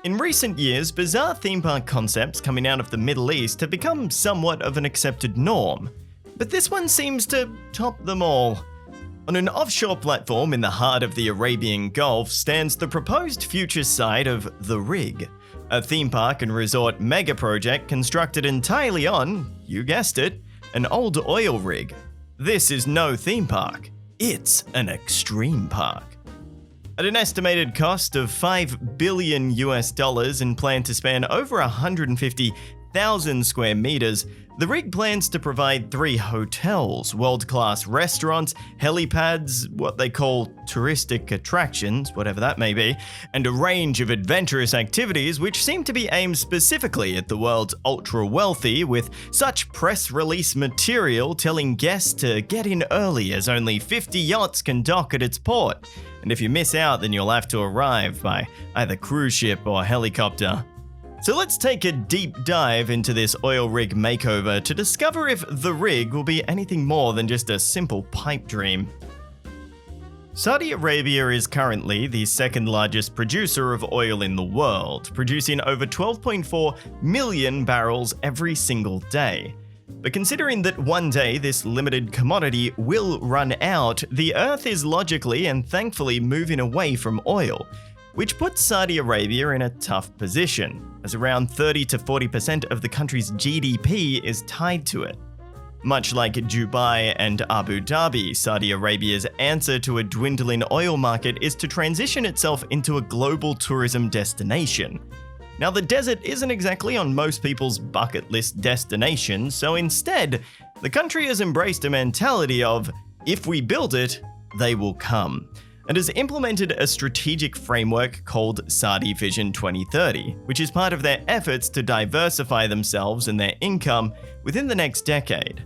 In recent years, bizarre theme park concepts coming out of the Middle East have become somewhat of an accepted norm. But this one seems to top them all. On an offshore platform in the heart of the Arabian Gulf stands the proposed future site of The Rig, a theme park and resort megaproject constructed entirely on, you guessed it, an old oil rig. This is no theme park, it's an extreme park. At an estimated cost of $5 billion and planned to span over 150,000 square meters, the rig plans to provide 3 hotels, world-class restaurants, helipads, what they call touristic attractions, whatever that may be, and a range of adventurous activities which seem to be aimed specifically at the world's ultra-wealthy, with such press release material telling guests to get in early as only 50 yachts can dock at its port. And if you miss out, then you'll have to arrive by either cruise ship or helicopter. So let's take a deep dive into this oil rig makeover to discover if the rig will be anything more than just a simple pipe dream. Saudi Arabia is currently the second largest producer of oil in the world, producing over 12.4 million barrels every single day. But considering that one day this limited commodity will run out, the earth is logically and thankfully moving away from oil, which puts Saudi Arabia in a tough position, as around 30 to 40% of the country's GDP is tied to it. Much like Dubai and Abu Dhabi, Saudi Arabia's answer to a dwindling oil market is to transition itself into a global tourism destination. Now, the desert isn't exactly on most people's bucket list destination, so instead, the country has embraced a mentality of, if we build it, they will come, and has implemented a strategic framework called Saudi Vision 2030, which is part of their efforts to diversify themselves and their income within the next decade.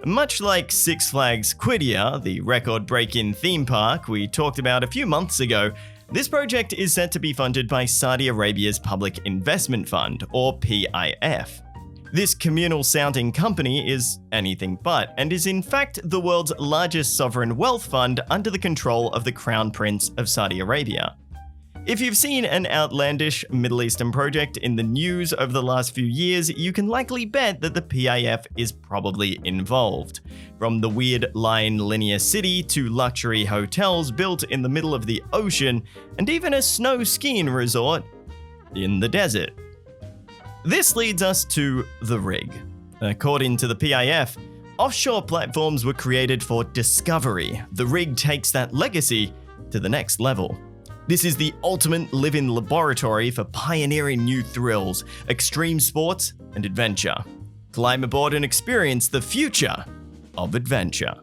Much like Six Flags Quidia, the record-breaking theme park we talked about a few months ago, this project is set to be funded by Saudi Arabia's Public Investment Fund, or PIF. This communal-sounding company is anything but, and is in fact the world's largest sovereign wealth fund under the control of the Crown Prince of Saudi Arabia. If you've seen an outlandish Middle Eastern project in the news over the last few years, you can likely bet that the PIF is probably involved. From the weird line linear city to luxury hotels built in the middle of the ocean, and even a snow skiing resort in the desert. This leads us to the rig. According to the PIF, offshore platforms were created for discovery. The rig takes that legacy to the next level. This is the ultimate live-in laboratory for pioneering new thrills, extreme sports, and adventure. Climb aboard and experience the future of adventure.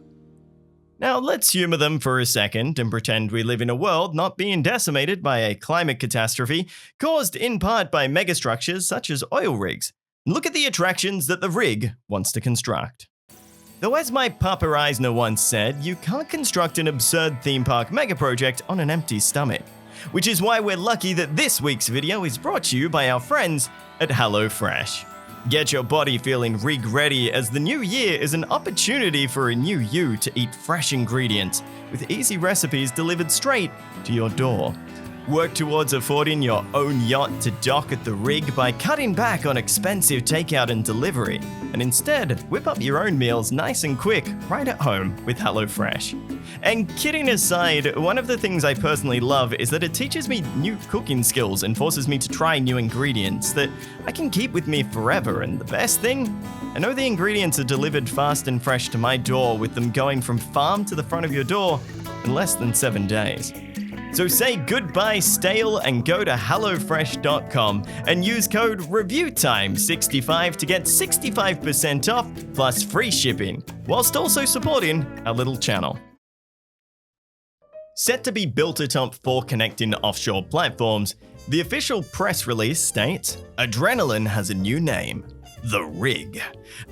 Now let's humor them for a second and pretend we live in a world not being decimated by a climate catastrophe caused in part by megastructures such as oil rigs. Look at the attractions that the rig wants to construct. Though as my Papa Eisner once said, you can't construct an absurd theme park megaproject on an empty stomach. Which is why we're lucky that this week's video is brought to you by our friends at HelloFresh. Get your body feeling rig ready, as the new year is an opportunity for a new you to eat fresh ingredients with easy recipes delivered straight to your door. Work towards affording your own yacht to dock at the rig by cutting back on expensive takeout and delivery, and instead whip up your own meals nice and quick right at home with HelloFresh. And kidding aside, one of the things I personally love is that it teaches me new cooking skills and forces me to try new ingredients that I can keep with me forever. And the best thing? I know the ingredients are delivered fast and fresh to my door, with them going from farm to the front of your door in less than 7 days. So say goodbye stale and go to HelloFresh.com and use code ReviewTyme65 to get 65% off plus free shipping, whilst also supporting our little channel. Set to be built atop 4 connecting offshore platforms, the official press release states, Adrenaline has a new name, The Rig,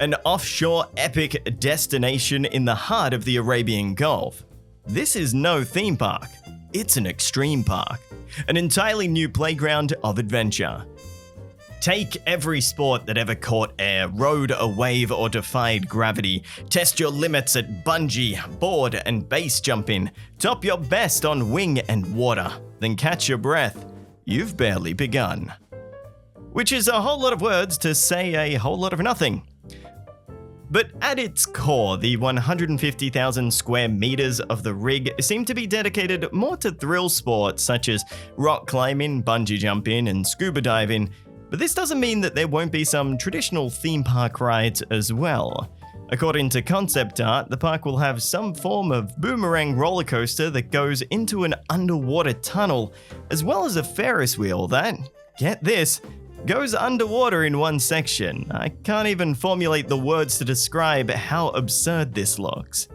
an offshore epic destination in the heart of the Arabian Gulf. This is no theme park. It's an extreme park, an entirely new playground of adventure. Take every sport that ever caught air, rode a wave, or defied gravity. Test your limits at bungee, board, and base jumping. Top your best on wing and water. Then catch your breath you've barely begun. Which is a whole lot of words to say a whole lot of nothing. But at its core, the 150,000 square meters of the rig seem to be dedicated more to thrill sports such as rock climbing, bungee jumping, and scuba diving. But this doesn't mean that there won't be some traditional theme park rides as well. According to concept art, the park will have some form of boomerang roller coaster that goes into an underwater tunnel, as well as a Ferris wheel that, get this, goes underwater in one section. I can't even formulate the words to describe how absurd this looks.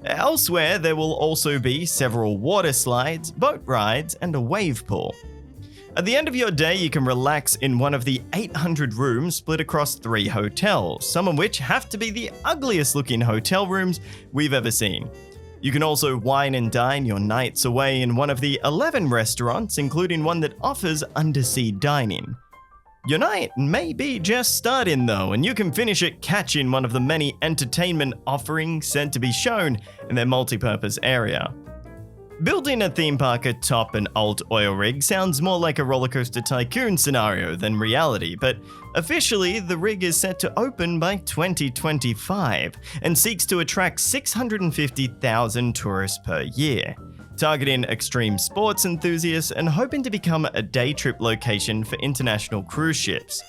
Elsewhere, there will also be several water slides, boat rides, and a wave pool. At the end of your day, you can relax in one of the 800 rooms split across 3 hotels, some of which have to be the ugliest looking hotel rooms we've ever seen. You can also wine and dine your nights away in one of the 11 restaurants, including one that offers undersea dining. Your night may be just starting though, and you can finish it catching one of the many entertainment offerings said to be shown in their multi-purpose area. Building a theme park atop an old oil rig sounds more like a rollercoaster tycoon scenario than reality, but officially the rig is set to open by 2025 and seeks to attract 650,000 tourists per year, targeting extreme sports enthusiasts and hoping to become a day trip location for international cruise ships.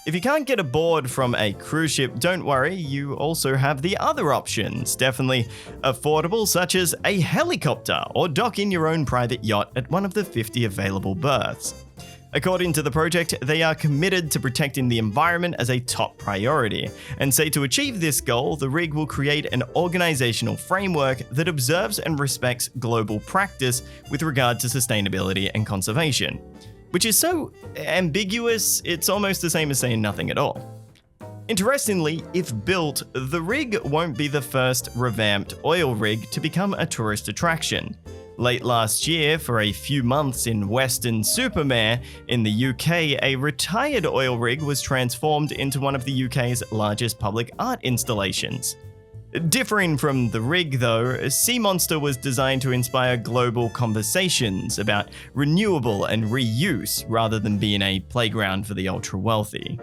If you can't get aboard from a cruise ship, don't worry, you also have the other options, definitely affordable, such as a helicopter or docking your own private yacht at one of the 50 available berths. According to the project, they are committed to protecting the environment as a top priority, and say to achieve this goal, the rig will create an organizational framework that observes and respects global practice with regard to sustainability and conservation. Which is so ambiguous, it's almost the same as saying nothing at all. Interestingly, if built, the rig won't be the first revamped oil rig to become a tourist attraction. Late last year, for a few months in Weston-super-Mare in the UK, a retired oil rig was transformed into one of the UK's largest public art installations. Differing from the rig though, Sea Monster was designed to inspire global conversations about renewable and reuse rather than being a playground for the ultra-wealthy.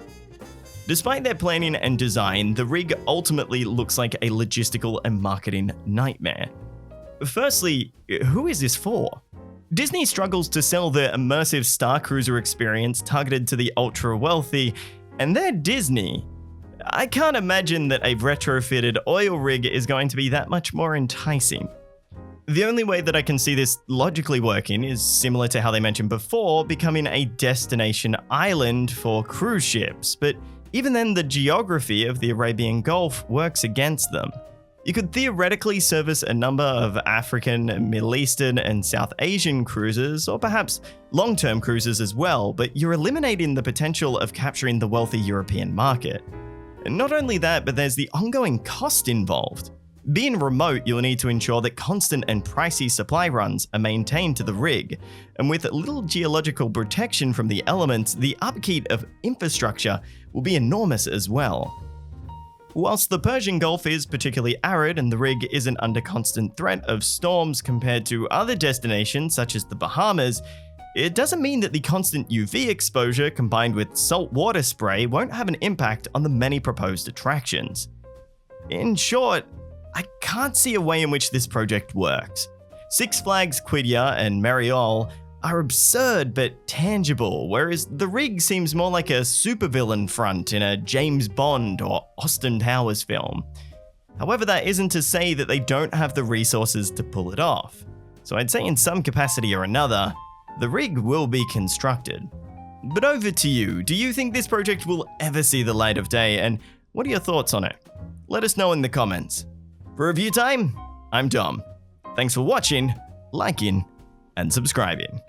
Despite their planning and design, the rig ultimately looks like a logistical and marketing nightmare. Firstly, who is this for? Disney struggles to sell their immersive Star Cruiser experience targeted to the ultra-wealthy, and they're Disney. I can't imagine that a retrofitted oil rig is going to be that much more enticing. The only way that I can see this logically working is similar to how they mentioned before, becoming a destination island for cruise ships, but even then the geography of the Arabian Gulf works against them. You could theoretically service a number of African, Middle Eastern, and South Asian cruises, or perhaps long-term cruises as well, but you're eliminating the potential of capturing the wealthy European market. And not only that, but there's the ongoing cost involved. Being remote, you'll need to ensure that constant and pricey supply runs are maintained to the rig, and with little geological protection from the elements, the upkeep of infrastructure will be enormous as well. Whilst the Persian Gulf is particularly arid and the rig isn't under constant threat of storms compared to other destinations such as the Bahamas, it doesn't mean that the constant UV exposure combined with salt water spray won't have an impact on the many proposed attractions. In short, I can't see a way in which this project works. Six Flags Qiddiya and Mariol are absurd but tangible, whereas the rig seems more like a supervillain front in a James Bond or Austin Powers film. However, that isn't to say that they don't have the resources to pull it off. So I'd say in some capacity or another, the rig will be constructed. But over to you, do you think this project will ever see the light of day, and what are your thoughts on it? Let us know in the comments. For ReviewTyme, I'm Dom. Thanks for watching, liking, and subscribing.